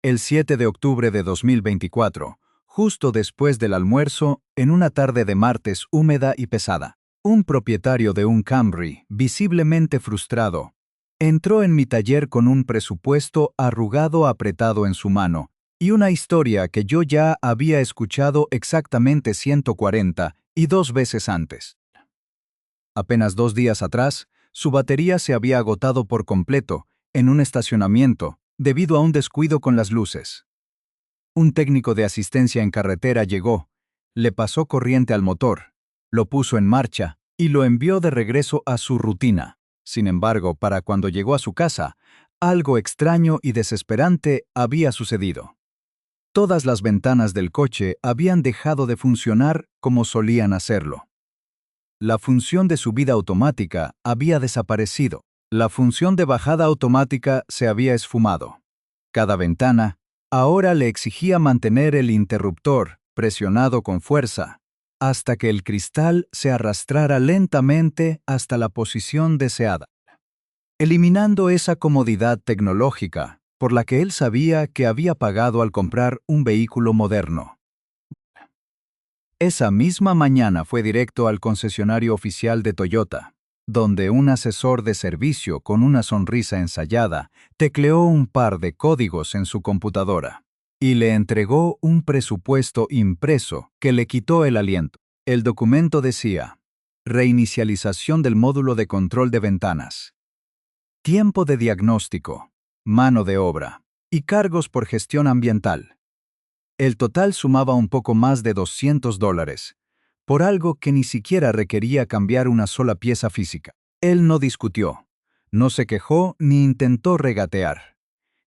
El 7 de octubre de 2024, justo después del almuerzo, en una tarde de martes húmeda y pesada, un propietario de un Camry, visiblemente frustrado, entró en mi taller con un presupuesto arrugado apretado en su mano y una historia que yo ya había escuchado exactamente 142 veces antes. Apenas 2 días atrás, su batería se había agotado por completo en un estacionamiento debido a un descuido con las luces. Un técnico de asistencia en carretera llegó, le pasó corriente al motor, lo puso en marcha y lo envió de regreso a su rutina. Sin embargo, para cuando llegó a su casa, algo extraño y desesperante había sucedido. Todas las ventanas del coche habían dejado de funcionar como solían hacerlo. La función de subida automática había desaparecido. La función de bajada automática se había esfumado. Cada ventana ahora le exigía mantener el interruptor presionado con fuerza hasta que el cristal se arrastrara lentamente hasta la posición deseada, eliminando esa comodidad tecnológica por la que él sabía que había pagado al comprar un vehículo moderno. Esa misma mañana fue directo al concesionario oficial de Toyota, donde un asesor de servicio con una sonrisa ensayada tecleó un par de códigos en su computadora y le entregó un presupuesto impreso que le quitó el aliento. El documento decía: reinicialización del módulo de control de ventanas, tiempo de diagnóstico, mano de obra y cargos por gestión ambiental. El total sumaba un poco más de $200, por algo que ni siquiera requería cambiar una sola pieza física. Él no discutió, no se quejó ni intentó regatear.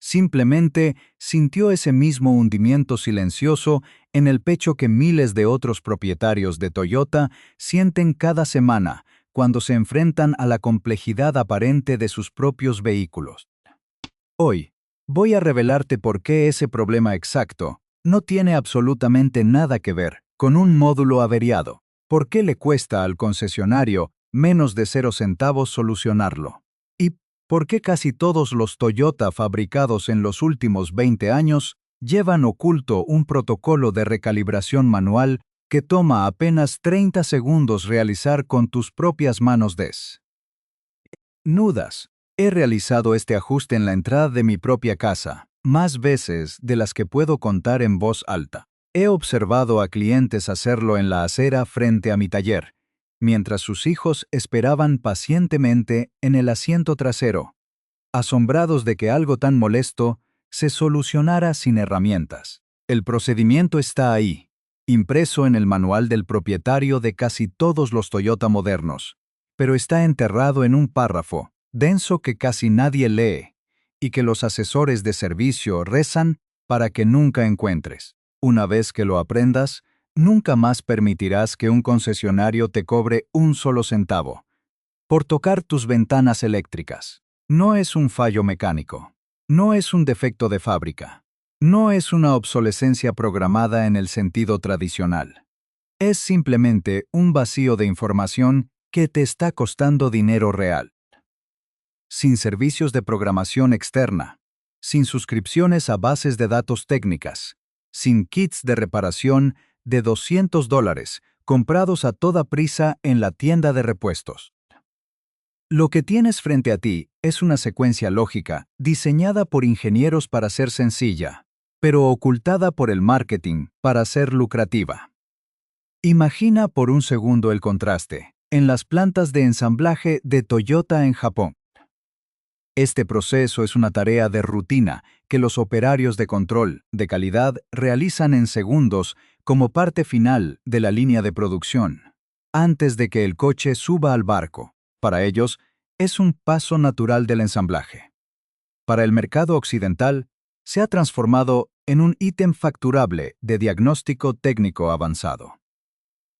Simplemente sintió ese mismo hundimiento silencioso en el pecho que miles de otros propietarios de Toyota sienten cada semana cuando se enfrentan a la complejidad aparente de sus propios vehículos. Hoy, voy a revelarte por qué ese problema exacto no tiene absolutamente nada que ver con un módulo averiado. ¿Por qué le cuesta al concesionario menos de 0 centavos solucionarlo? ¿Y por qué casi todos los Toyota fabricados en los últimos 20 años llevan oculto un protocolo de recalibración manual que toma apenas 30 segundos realizar con tus propias manos? Nudas. He realizado este ajuste en la entrada de mi propia casa más veces de las que puedo contar en voz alta. He observado a clientes hacerlo en la acera frente a mi taller, mientras sus hijos esperaban pacientemente en el asiento trasero, asombrados de que algo tan molesto se solucionara sin herramientas. El procedimiento está ahí, impreso en el manual del propietario de casi todos los Toyota modernos, pero está enterrado en un párrafo denso que casi nadie lee y que los asesores de servicio rezan para que nunca encuentres. Una vez que lo aprendas, nunca más permitirás que un concesionario te cobre un solo centavo por tocar tus ventanas eléctricas. No es un fallo mecánico, no es un defecto de fábrica, no es una obsolescencia programada en el sentido tradicional. Es simplemente un vacío de información que te está costando dinero real. Sin servicios de programación externa, sin suscripciones a bases de datos técnicas, sin kits de reparación de $200 comprados a toda prisa en la tienda de repuestos. Lo que tienes frente a ti es una secuencia lógica diseñada por ingenieros para ser sencilla, pero ocultada por el marketing para ser lucrativa. Imagina por un segundo el contraste en las plantas de ensamblaje de Toyota en Japón. Este proceso es una tarea de rutina que los operarios de control de calidad realizan en segundos como parte final de la línea de producción, antes de que el coche suba al barco. Para ellos, es un paso natural del ensamblaje. Para el mercado occidental, se ha transformado en un ítem facturable de diagnóstico técnico avanzado.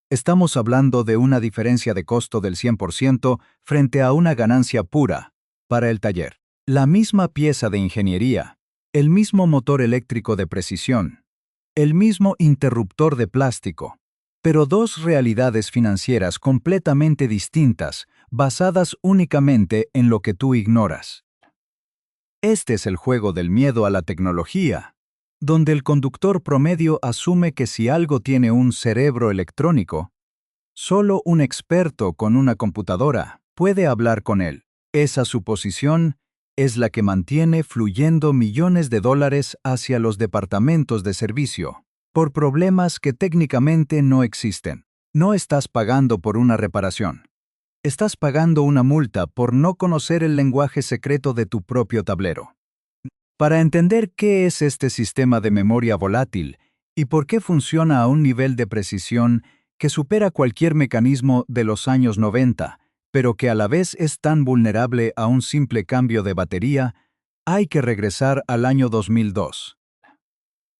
Estamos hablando de una diferencia de costo del 100% frente a una ganancia pura para el taller. La misma pieza de ingeniería, el mismo motor eléctrico de precisión, el mismo interruptor de plástico, pero dos realidades financieras completamente distintas, basadas únicamente en lo que tú ignoras. Este es el juego del miedo a la tecnología donde el conductor promedio asume que si algo tiene un cerebro electrónico, solo un experto con una computadora puede hablar con él. Esa suposición es la que mantiene fluyendo millones de dólares hacia los departamentos de servicio, por problemas que técnicamente no existen. No estás pagando por una reparación. Estás pagando una multa por no conocer el lenguaje secreto de tu propio tablero. Para entender qué es este sistema de memoria volátil y por qué funciona a un nivel de precisión que supera cualquier mecanismo de los años 90, pero que a la vez es tan vulnerable a un simple cambio de batería, hay que regresar al año 2002.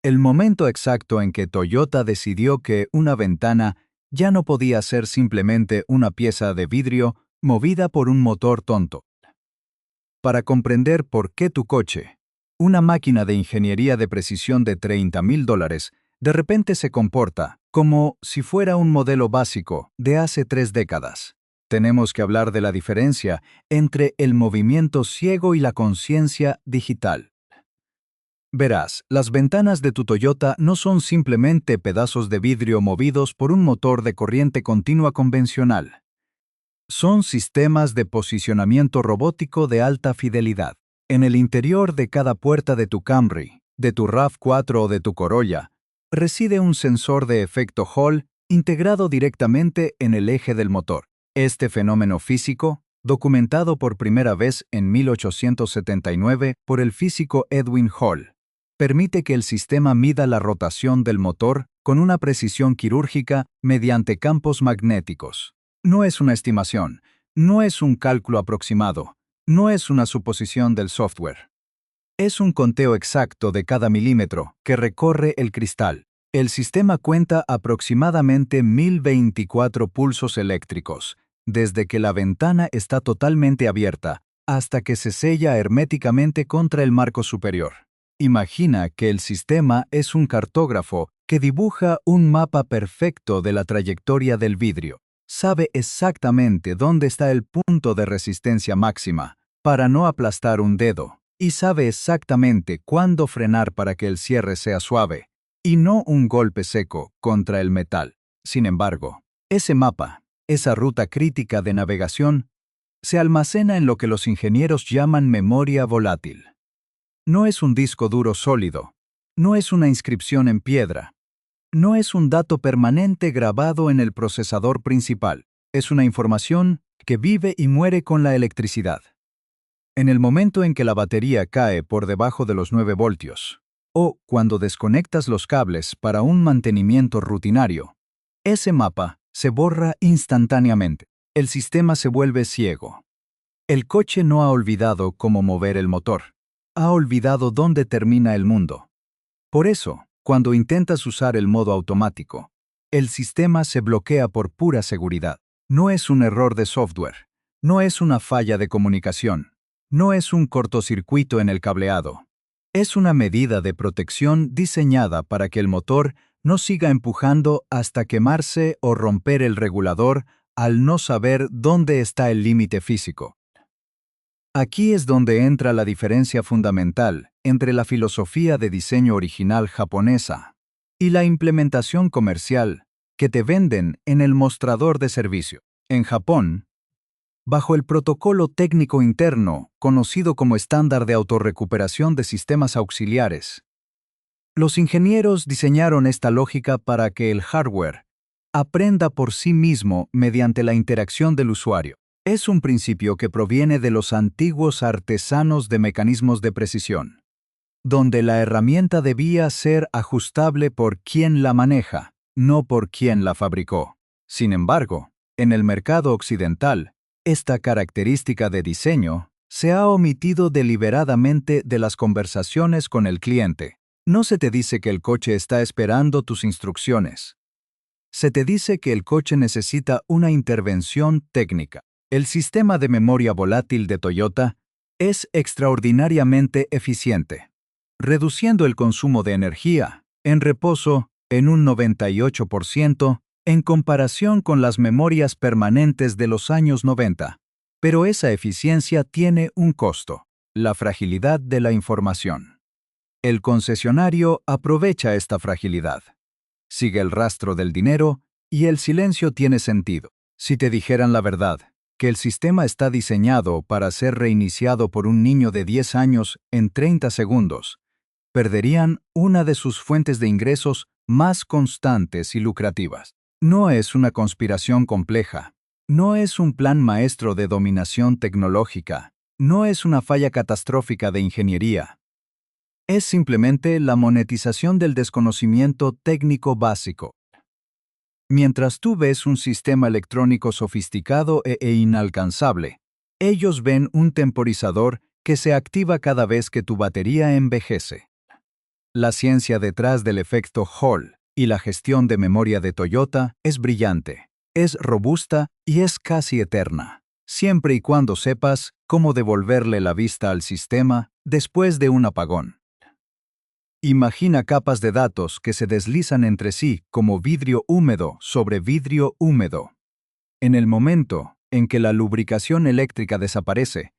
El momento exacto en que Toyota decidió que una ventana ya no podía ser simplemente una pieza de vidrio movida por un motor tonto. Para comprender por qué tu coche, una máquina de ingeniería de precisión de $30,000, de repente se comporta como si fuera un modelo básico de hace 3 décadas. Tenemos que hablar de la diferencia entre el movimiento ciego y la conciencia digital. Verás, las ventanas de tu Toyota no son simplemente pedazos de vidrio movidos por un motor de corriente continua convencional. Son sistemas de posicionamiento robótico de alta fidelidad. En el interior de cada puerta de tu Camry, de tu RAV4 o de tu Corolla, reside un sensor de efecto Hall integrado directamente en el eje del motor. Este fenómeno físico, documentado por primera vez en 1879 por el físico Edwin Hall, permite que el sistema mida la rotación del motor con una precisión quirúrgica mediante campos magnéticos. No es una estimación, no es un cálculo aproximado, no es una suposición del software. Es un conteo exacto de cada milímetro que recorre el cristal. El sistema cuenta aproximadamente 1024 pulsos eléctricos, desde que la ventana está totalmente abierta hasta que se sella herméticamente contra el marco superior. Imagina que el sistema es un cartógrafo que dibuja un mapa perfecto de la trayectoria del vidrio. Sabe exactamente dónde está el punto de resistencia máxima para no aplastar un dedo, y sabe exactamente cuándo frenar para que el cierre sea suave, y no un golpe seco contra el metal. Sin embargo, ese mapa, esa ruta crítica de navegación, se almacena en lo que los ingenieros llaman memoria volátil. No es un disco duro sólido, no es una inscripción en piedra, no es un dato permanente grabado en el procesador principal, es una información que vive y muere con la electricidad. En el momento en que la batería cae por debajo de los 9 voltios, o cuando desconectas los cables para un mantenimiento rutinario, ese mapa se borra instantáneamente. El sistema se vuelve ciego. El coche no ha olvidado cómo mover el motor. Ha olvidado dónde termina el mundo. Por eso, cuando intentas usar el modo automático, el sistema se bloquea por pura seguridad. No es un error de software, no es una falla de comunicación, no es un cortocircuito en el cableado. Es una medida de protección diseñada para que el motor no siga empujando hasta quemarse o romper el regulador al no saber dónde está el límite físico. Aquí es donde entra la diferencia fundamental entre la filosofía de diseño original japonesa y la implementación comercial que te venden en el mostrador de servicio. En Japón, bajo el protocolo técnico interno, conocido como estándar de autorrecuperación de sistemas auxiliares, los ingenieros diseñaron esta lógica para que el hardware aprenda por sí mismo mediante la interacción del usuario. Es un principio que proviene de los antiguos artesanos de mecanismos de precisión, donde la herramienta debía ser ajustable por quien la maneja, no por quien la fabricó. Sin embargo, en el mercado occidental, esta característica de diseño se ha omitido deliberadamente de las conversaciones con el cliente. No se te dice que el coche está esperando tus instrucciones. Se te dice que el coche necesita una intervención técnica. El sistema de memoria volátil de Toyota es extraordinariamente eficiente, reduciendo el consumo de energía en reposo en un 98% en comparación con las memorias permanentes de los años 90. Pero esa eficiencia tiene un costo: la fragilidad de la información. El concesionario aprovecha esta fragilidad. Sigue el rastro del dinero y el silencio tiene sentido. Si te dijeran la verdad, que el sistema está diseñado para ser reiniciado por un niño de 10 años en 30 segundos, perderían una de sus fuentes de ingresos más constantes y lucrativas. No es una conspiración compleja, no es un plan maestro de dominación tecnológica, no es una falla catastrófica de ingeniería. Es simplemente la monetización del desconocimiento técnico básico. Mientras tú ves un sistema electrónico sofisticado e inalcanzable, ellos ven un temporizador que se activa cada vez que tu batería envejece. La ciencia detrás del efecto Hall y la gestión de memoria de Toyota es brillante, es robusta y es casi eterna, siempre y cuando sepas cómo devolverle la vista al sistema después de un apagón. Imagina capas de datos que se deslizan entre sí como vidrio húmedo sobre vidrio húmedo. En el momento en que la lubricación eléctrica desaparece,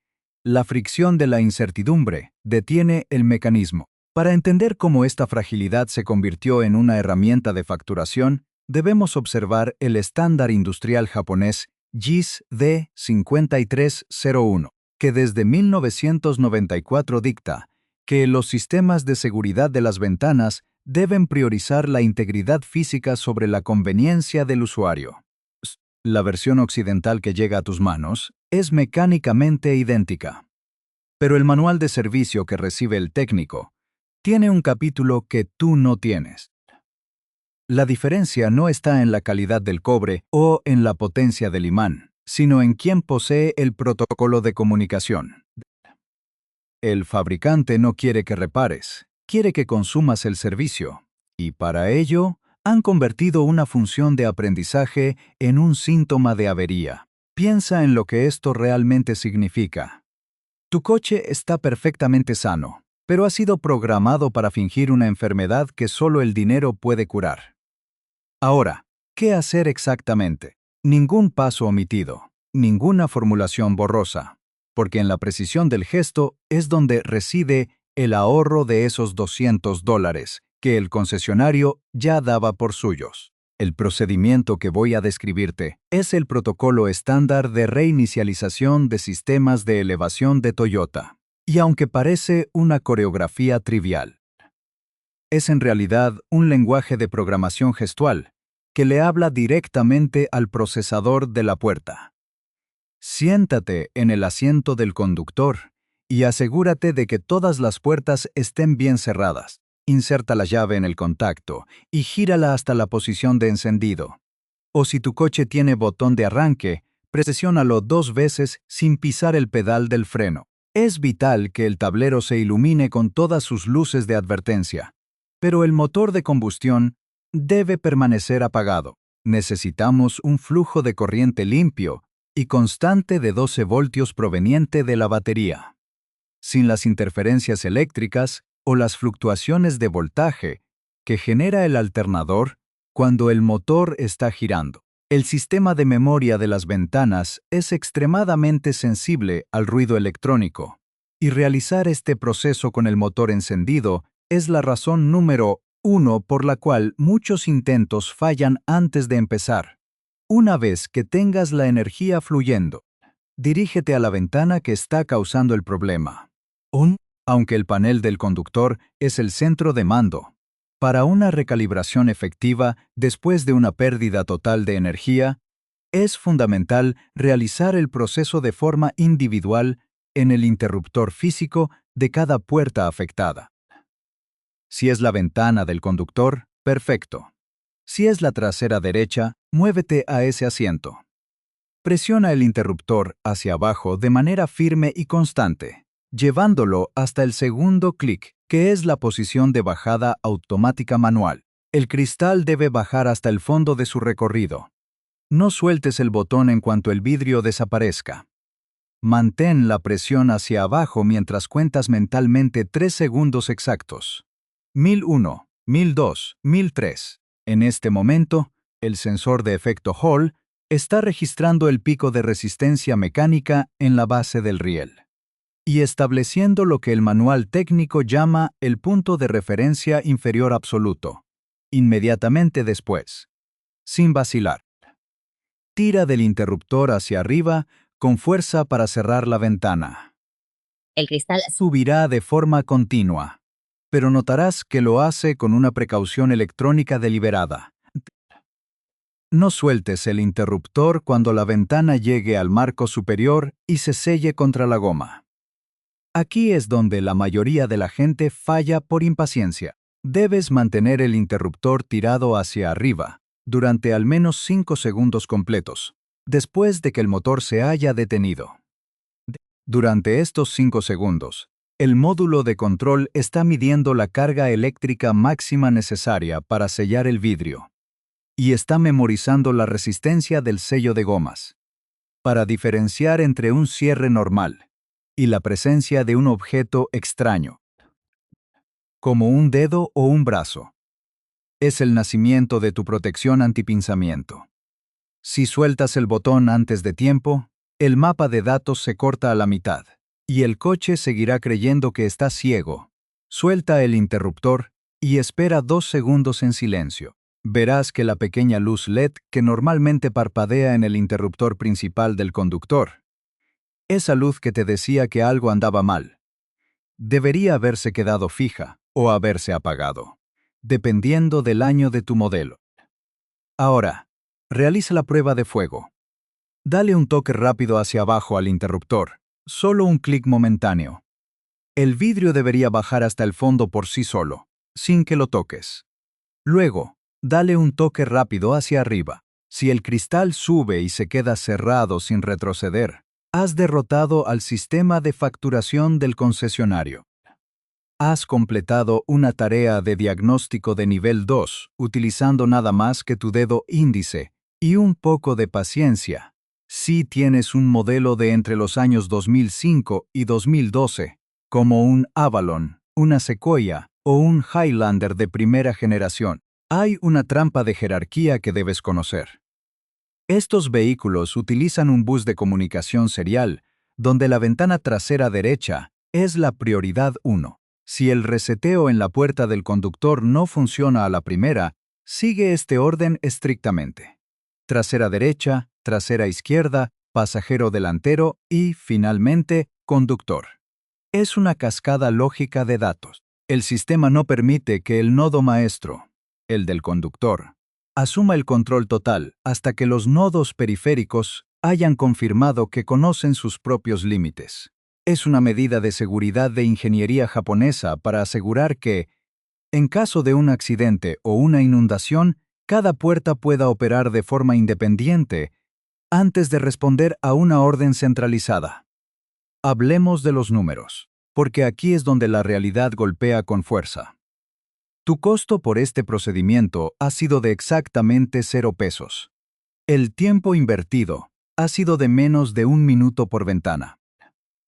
la fricción de la incertidumbre detiene el mecanismo. Para entender cómo esta fragilidad se convirtió en una herramienta de facturación, debemos observar el estándar industrial japonés JIS D5301, que desde 1994 dicta que los sistemas de seguridad de las ventanas deben priorizar la integridad física sobre la conveniencia del usuario. La versión occidental que llega a tus manos es mecánicamente idéntica. Pero el manual de servicio que recibe el técnico tiene un capítulo que tú no tienes. La diferencia no está en la calidad del cobre o en la potencia del imán, sino en quién posee el protocolo de comunicación. El fabricante no quiere que repares, quiere que consumas el servicio, y para ello han convertido una función de aprendizaje en un síntoma de avería. Piensa en lo que esto realmente significa. Tu coche está perfectamente sano, pero ha sido programado para fingir una enfermedad que solo el dinero puede curar. Ahora, ¿qué hacer exactamente? Ningún paso omitido, ninguna formulación borrosa, porque en la precisión del gesto es donde reside el ahorro de esos $200 que el concesionario ya daba por suyos. El procedimiento que voy a describirte es el protocolo estándar de reinicialización de sistemas de elevación de Toyota. Y aunque parece una coreografía trivial, es en realidad un lenguaje de programación gestual que le habla directamente al procesador de la puerta. Siéntate en el asiento del conductor y asegúrate de que todas las puertas estén bien cerradas. Inserta la llave en el contacto y gírala hasta la posición de encendido. O si tu coche tiene botón de arranque, presiónalo 2 veces sin pisar el pedal del freno. Es vital que el tablero se ilumine con todas sus luces de advertencia, pero el motor de combustión debe permanecer apagado. Necesitamos un flujo de corriente limpio y constante de 12 voltios proveniente de la batería. Sin las interferencias eléctricas o las fluctuaciones de voltaje que genera el alternador cuando el motor está girando. El sistema de memoria de las ventanas es extremadamente sensible al ruido electrónico, y realizar este proceso con el motor encendido es la razón número 1 por la cual muchos intentos fallan antes de empezar. Una vez que tengas la energía fluyendo, dirígete a la ventana que está causando el problema. Aunque el panel del conductor es el centro de mando, para una recalibración efectiva después de una pérdida total de energía, es fundamental realizar el proceso de forma individual en el interruptor físico de cada puerta afectada. Si es la ventana del conductor, perfecto. Si es la trasera derecha, muévete a ese asiento. Presiona el interruptor hacia abajo de manera firme y constante, llevándolo hasta el segundo clic, que es la posición de bajada automática manual. El cristal debe bajar hasta el fondo de su recorrido. No sueltes el botón en cuanto el vidrio desaparezca. Mantén la presión hacia abajo mientras cuentas mentalmente 3 segundos exactos. 1001, 1002, 1003. En este momento, el sensor de efecto Hall está registrando el pico de resistencia mecánica en la base del riel. y estableciendo lo que el manual técnico llama el punto de referencia inferior absoluto. Inmediatamente después, sin vacilar, tira del interruptor hacia arriba con fuerza para cerrar la ventana. El cristal Subirá de forma continua, pero notarás que lo hace con una precaución electrónica deliberada. No sueltes el interruptor cuando la ventana llegue al marco superior y se selle contra la goma. Aquí es donde la mayoría de la gente falla por impaciencia. Debes mantener el interruptor tirado hacia arriba durante al menos 5 segundos completos, después de que el motor se haya detenido. Durante estos 5 segundos, el módulo de control está midiendo la carga eléctrica máxima necesaria para sellar el vidrio y está memorizando la resistencia del sello de gomas para diferenciar entre un cierre normal y la presencia de un objeto extraño, como un dedo o un brazo. Es el nacimiento de tu protección antipinzamiento. Si sueltas el botón antes de tiempo, el mapa de datos se corta a la mitad, y el coche seguirá creyendo que está ciego. Suelta el interruptor y espera 2 segundos en silencio. Verás que la pequeña luz LED que normalmente parpadea en el interruptor principal del conductor, esa luz que te decía que algo andaba mal, debería haberse quedado fija o haberse apagado, dependiendo del año de tu modelo. Ahora, realiza la prueba de fuego. Dale un toque rápido hacia abajo al interruptor, solo un clic momentáneo. El vidrio debería bajar hasta el fondo por sí solo, sin que lo toques. Luego, dale un toque rápido hacia arriba. Si el cristal sube y se queda cerrado sin retroceder, has derrotado al sistema de facturación del concesionario. Has completado una tarea de diagnóstico de nivel 2 utilizando nada más que tu dedo índice y un poco de paciencia. Si tienes un modelo de entre los años 2005 y 2012, como un Avalon, una Sequoia o un Highlander de primera generación, hay una trampa de jerarquía que debes conocer. Estos vehículos utilizan un bus de comunicación serial, donde la ventana trasera derecha es la prioridad 1. Si el reseteo en la puerta del conductor no funciona a la primera, sigue este orden estrictamente. Trasera derecha, trasera izquierda, pasajero delantero y, finalmente, conductor. Es una cascada lógica de datos. El sistema no permite que el nodo maestro, el del conductor, asuma el control total hasta que los nodos periféricos hayan confirmado que conocen sus propios límites. Es una medida de seguridad de ingeniería japonesa para asegurar que, en caso de un accidente o una inundación, cada puerta pueda operar de forma independiente antes de responder a una orden centralizada. Hablemos de los números, porque aquí es donde la realidad golpea con fuerza. Tu costo por este procedimiento ha sido de exactamente 0 pesos. El tiempo invertido ha sido de menos de 1 minuto por ventana.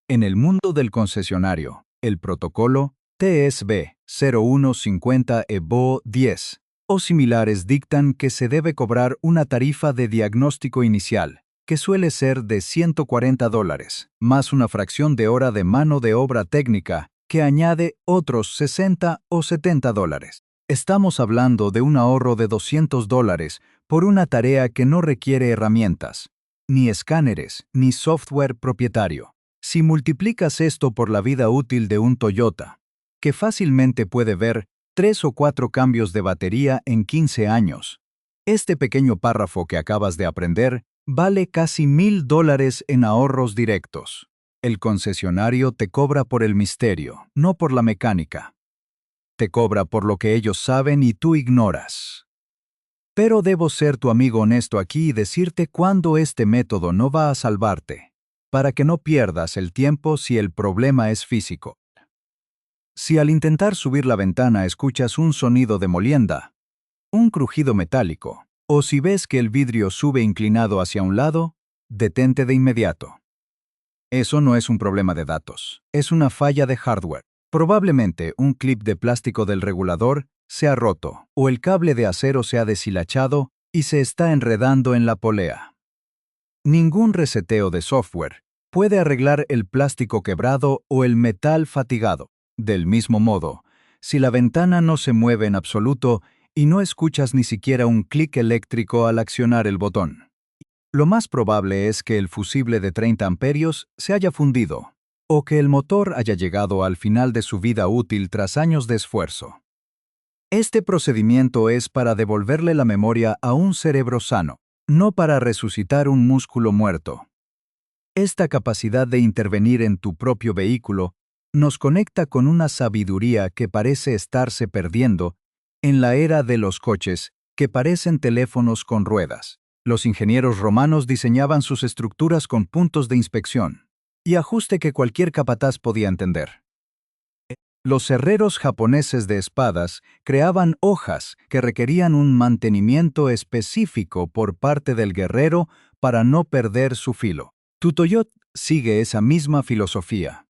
En el mundo del concesionario, el protocolo TSB 0150 EBO 10 o similares dictan que se debe cobrar una tarifa de diagnóstico inicial, que suele ser de $140, más una fracción de hora de mano de obra técnica, que añade otros $60 o $70. Estamos hablando de un ahorro de $200 por una tarea que no requiere herramientas, ni escáneres, ni software propietario. Si multiplicas esto por la vida útil de un Toyota, que fácilmente puede ver 3 o 4 cambios de batería en 15 años, este pequeño párrafo que acabas de aprender vale casi $1,000 en ahorros directos. El concesionario te cobra por el misterio, no por la mecánica. Te cobra por lo que ellos saben y tú ignoras. Pero debo ser tu amigo honesto aquí y decirte cuándo este método no va a salvarte, para que no pierdas el tiempo si el problema es físico. Si al intentar subir la ventana escuchas un sonido de molienda, un crujido metálico, o si ves que el vidrio sube inclinado hacia un lado, detente de inmediato. Eso no es un problema de datos, es una falla de hardware. Probablemente un clip de plástico del regulador se ha roto, o el cable de acero se ha deshilachado y se está enredando en la polea. Ningún reseteo de software Puede arreglar el plástico quebrado o el metal fatigado. Del mismo modo, si la ventana no se mueve en absoluto y no escuchas ni siquiera un clic eléctrico al accionar el botón, lo más probable es que el fusible de 30 amperios se haya fundido o que el motor haya llegado al final de su vida útil tras años de esfuerzo. Este procedimiento es para devolverle la memoria a un cerebro sano, no para resucitar un músculo muerto. Esta capacidad de intervenir en tu propio vehículo nos conecta con una sabiduría que parece estarse perdiendo en la era de los coches que parecen teléfonos con ruedas. Los ingenieros romanos diseñaban sus estructuras con puntos de inspección y ajuste que cualquier capataz podía entender. Los herreros japoneses de espadas creaban hojas que requerían un mantenimiento específico por parte del guerrero para no perder su filo. Tu Toyota sigue esa misma filosofía.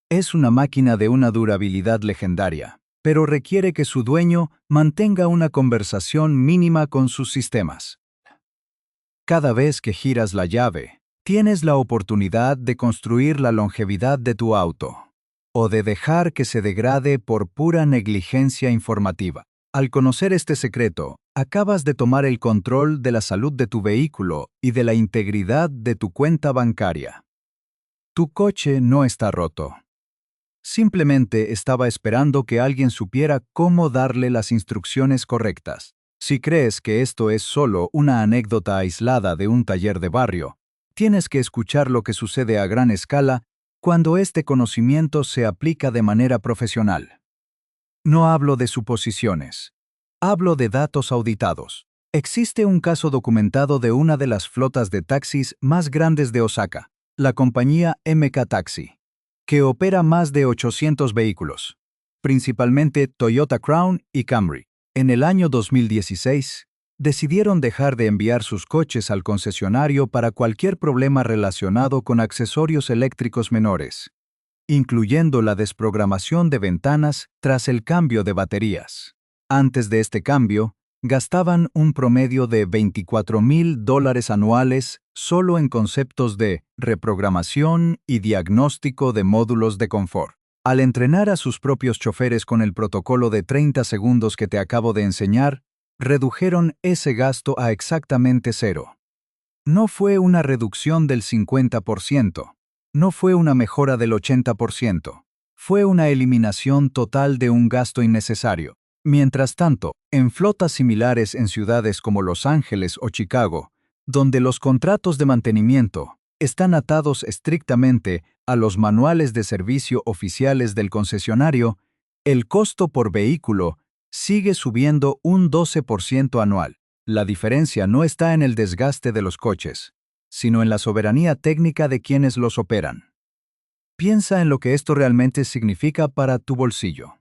Es una máquina de una durabilidad legendaria, pero requiere que su dueño mantenga una conversación mínima con sus sistemas. Cada vez que giras la llave, tienes la oportunidad de construir la longevidad de tu auto, o de dejar que se degrade por pura negligencia informativa. Al conocer este secreto, acabas de tomar el control de la salud de tu vehículo y de la integridad de tu cuenta bancaria. Tu coche no está roto. Simplemente estaba esperando que alguien supiera cómo darle las instrucciones correctas. Si crees que esto es solo una anécdota aislada de un taller de barrio, tienes que escuchar lo que sucede a gran escala cuando este conocimiento se aplica de manera profesional. No hablo de suposiciones. Hablo de datos auditados. Existe un caso documentado de una de las flotas de taxis más grandes de Osaka, la compañía MK Taxi, que opera más de 800 vehículos, principalmente Toyota Crown y Camry. En el año 2016, decidieron dejar de enviar sus coches al concesionario para cualquier problema relacionado con accesorios eléctricos menores, incluyendo la desprogramación de ventanas tras el cambio de baterías. Antes de este cambio, gastaban un promedio de $24,000 anuales solo en conceptos de reprogramación y diagnóstico de módulos de confort. Al entrenar a sus propios choferes con el protocolo de 30 segundos que te acabo de enseñar, redujeron ese gasto a exactamente cero. No fue una reducción del 50%, no fue una mejora del 80%, fue una eliminación total de un gasto innecesario. Mientras tanto, en flotas similares en ciudades como Los Ángeles o Chicago, donde los contratos de mantenimiento están atados estrictamente a los manuales de servicio oficiales del concesionario, el costo por vehículo sigue subiendo un 12% anual. La diferencia no está en el desgaste de los coches, sino en la soberanía técnica de quienes los operan. Piensa en lo que esto realmente significa para tu bolsillo.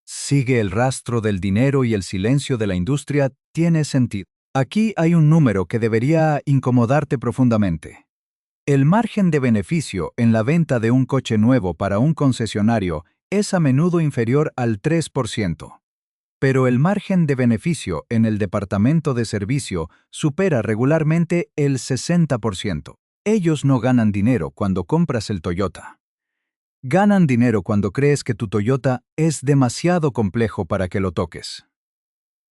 Sigue el rastro del dinero y el silencio de la industria tiene sentido. Aquí hay un número que debería incomodarte profundamente. El margen de beneficio en la venta de un coche nuevo para un concesionario es a menudo inferior al 3%. Pero el margen de beneficio en el departamento de servicio supera regularmente el 60%. Ellos no ganan dinero cuando compras el Toyota. Ganan dinero cuando crees que tu Toyota es demasiado complejo para que lo toques.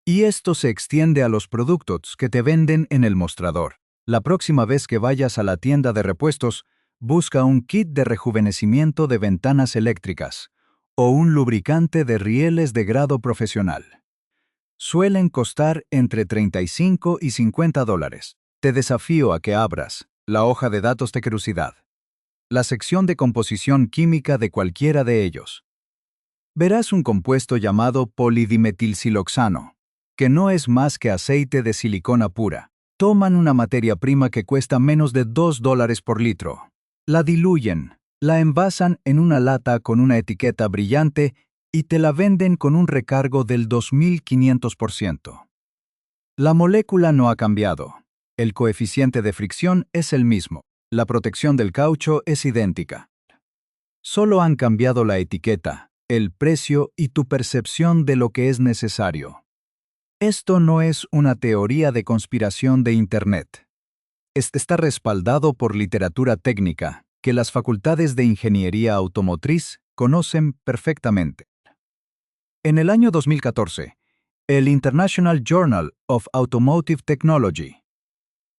Y esto se extiende a los productos que te venden en el mostrador. La próxima vez que vayas a la tienda de repuestos, busca un kit de rejuvenecimiento de ventanas eléctricas o un lubricante de rieles de grado profesional. Suelen costar entre $35 y $50. Te desafío a que abras la hoja de datos de curiosidad, la sección de composición química de cualquiera de ellos. Verás un compuesto llamado polidimetilsiloxano, que no es más que aceite de silicona pura. Toman una materia prima que cuesta menos de $2 por litro. La diluyen, la envasan en una lata con una etiqueta brillante y te la venden con un recargo del 2500%. La molécula no ha cambiado. El coeficiente de fricción es el mismo. La protección del caucho es idéntica. Solo han cambiado la etiqueta, el precio y tu percepción de lo que es necesario. Esto no es una teoría de conspiración de Internet. Está respaldado por literatura técnica que las facultades de ingeniería automotriz conocen perfectamente. En el año 2014, el International Journal of Automotive Technology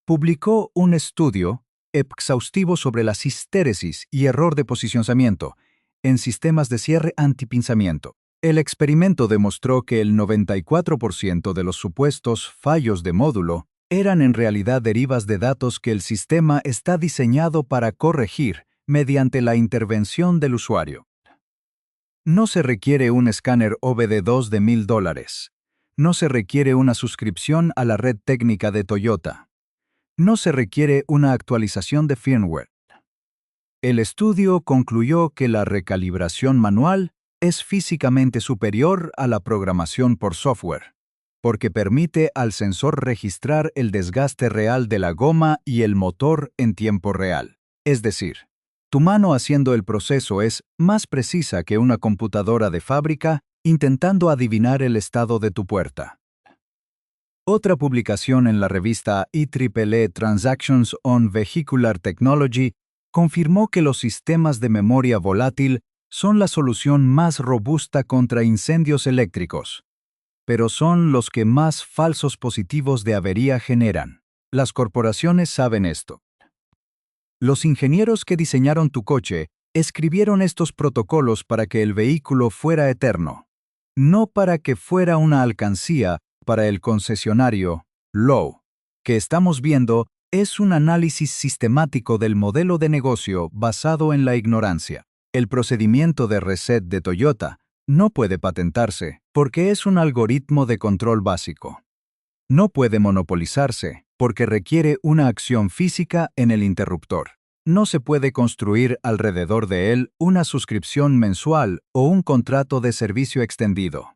publicó un estudio exhaustivo sobre la histéresis y error de posicionamiento en sistemas de cierre antipinzamiento. El experimento demostró que el 94% de los supuestos fallos de módulo eran en realidad derivas de datos que el sistema está diseñado para corregir mediante la intervención del usuario. No se requiere un escáner OBD2 de $1,000. No se requiere una suscripción a la red técnica de Toyota. No se requiere una actualización de firmware. El estudio concluyó que la recalibración manual es físicamente superior a la programación por software, porque permite al sensor registrar el desgaste real de la goma y el motor en tiempo real. Es decir, tu mano haciendo el proceso es más precisa que una computadora de fábrica intentando adivinar el estado de tu puerta. Otra publicación en la revista IEEE Transactions on Vehicular Technology confirmó que los sistemas de memoria volátil son la solución más robusta contra incendios eléctricos, pero son los que más falsos positivos de avería generan. Las corporaciones saben esto. Los ingenieros que diseñaron tu coche escribieron estos protocolos para que el vehículo fuera eterno, no para que fuera una alcancía para el concesionario. Lo que estamos viendo es un análisis sistemático del modelo de negocio basado en la ignorancia. El procedimiento de reset de Toyota no puede patentarse porque es un algoritmo de control básico. No puede monopolizarse porque requiere una acción física en el interruptor. No se puede construir alrededor de él una suscripción mensual o un contrato de servicio extendido.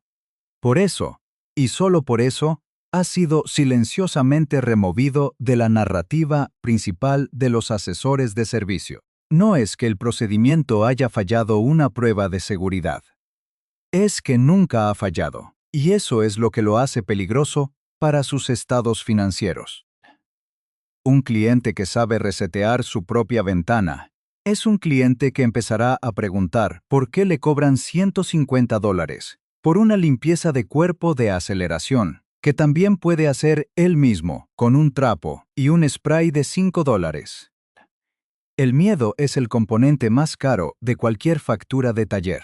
Por eso, y solo por eso, ha sido silenciosamente removido de la narrativa principal de los asesores de servicio. No es que el procedimiento haya fallado una prueba de seguridad. Es que nunca ha fallado, y eso es lo que lo hace peligroso para sus estados financieros. Un cliente que sabe resetear su propia ventana es un cliente que empezará a preguntar por qué le cobran $150 por una limpieza de cuerpo de aceleración, que también puede hacer él mismo con un trapo y un spray de $5. El miedo es el componente más caro de cualquier factura de taller.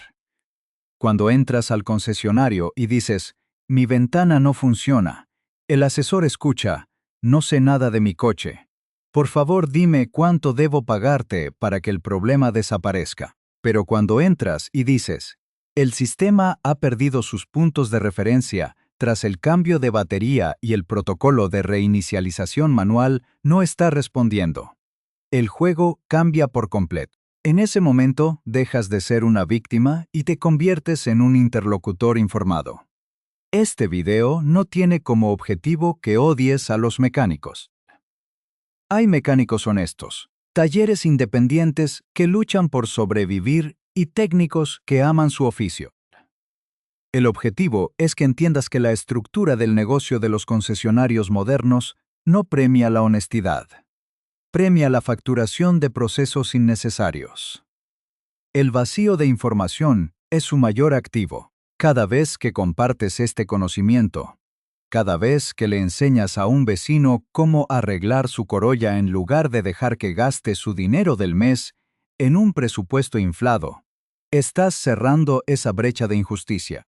Cuando entras al concesionario y dices, mi ventana no funciona, el asesor escucha, no sé nada de mi coche. Por favor, dime cuánto debo pagarte para que el problema desaparezca. Pero cuando entras y dices, el sistema ha perdido sus puntos de referencia tras el cambio de batería y el protocolo de reinicialización manual no está respondiendo. El juego cambia por completo. En ese momento dejas de ser una víctima y te conviertes en un interlocutor informado. Este video no tiene como objetivo que odies a los mecánicos. Hay mecánicos honestos, talleres independientes que luchan por sobrevivir y técnicos que aman su oficio. El objetivo es que entiendas que la estructura del negocio de los concesionarios modernos no premia la honestidad. Premia la facturación de procesos innecesarios. El vacío de información es su mayor activo. Cada vez que compartes este conocimiento, cada vez que le enseñas a un vecino cómo arreglar su Corolla en lugar de dejar que gaste su dinero del mes en un presupuesto inflado, estás cerrando esa brecha de injusticia.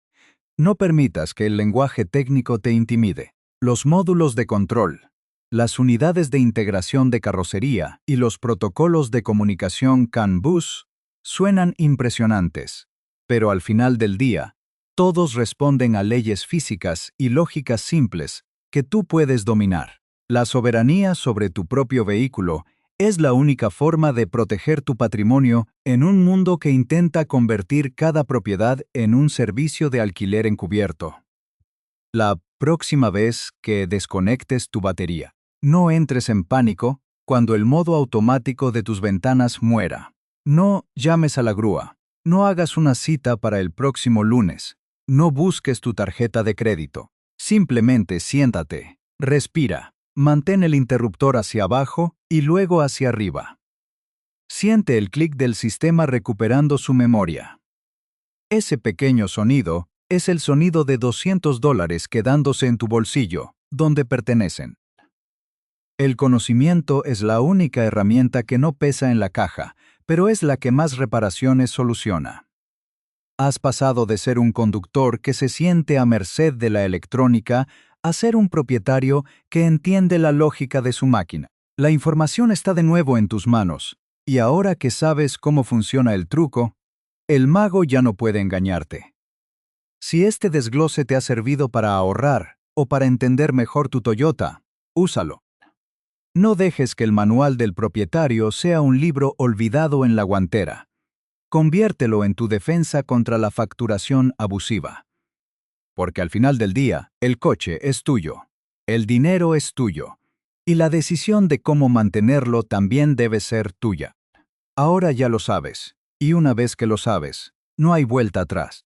No permitas que el lenguaje técnico te intimide. Los módulos de control, las unidades de integración de carrocería y los protocolos de comunicación CAN-bus suenan impresionantes, pero al final del día, todos responden a leyes físicas y lógicas simples que tú puedes dominar. La soberanía sobre tu propio vehículo es la única forma de proteger tu patrimonio en un mundo que intenta convertir cada propiedad en un servicio de alquiler encubierto. La próxima vez que desconectes tu batería, no entres en pánico cuando el modo automático de tus ventanas muera. No llames a la grúa. No hagas una cita para el próximo lunes. No busques tu tarjeta de crédito. Simplemente siéntate, respira, mantén el interruptor hacia abajo y luego hacia arriba. Siente el clic del sistema recuperando su memoria. Ese pequeño sonido es el sonido de $200 quedándose en tu bolsillo, donde pertenecen. El conocimiento es la única herramienta que no pesa en la caja, pero es la que más reparaciones soluciona. Has pasado de ser un conductor que se siente a merced de la electrónica a ser un propietario que entiende la lógica de su máquina. La información está de nuevo en tus manos, y ahora que sabes cómo funciona el truco, el mago ya no puede engañarte. Si este desglose te ha servido para ahorrar o para entender mejor tu Toyota, úsalo. No dejes que el manual del propietario sea un libro olvidado en la guantera. Conviértelo en tu defensa contra la facturación abusiva. Porque al final del día, el coche es tuyo, el dinero es tuyo, y la decisión de cómo mantenerlo también debe ser tuya. Ahora ya lo sabes, y una vez que lo sabes, no hay vuelta atrás.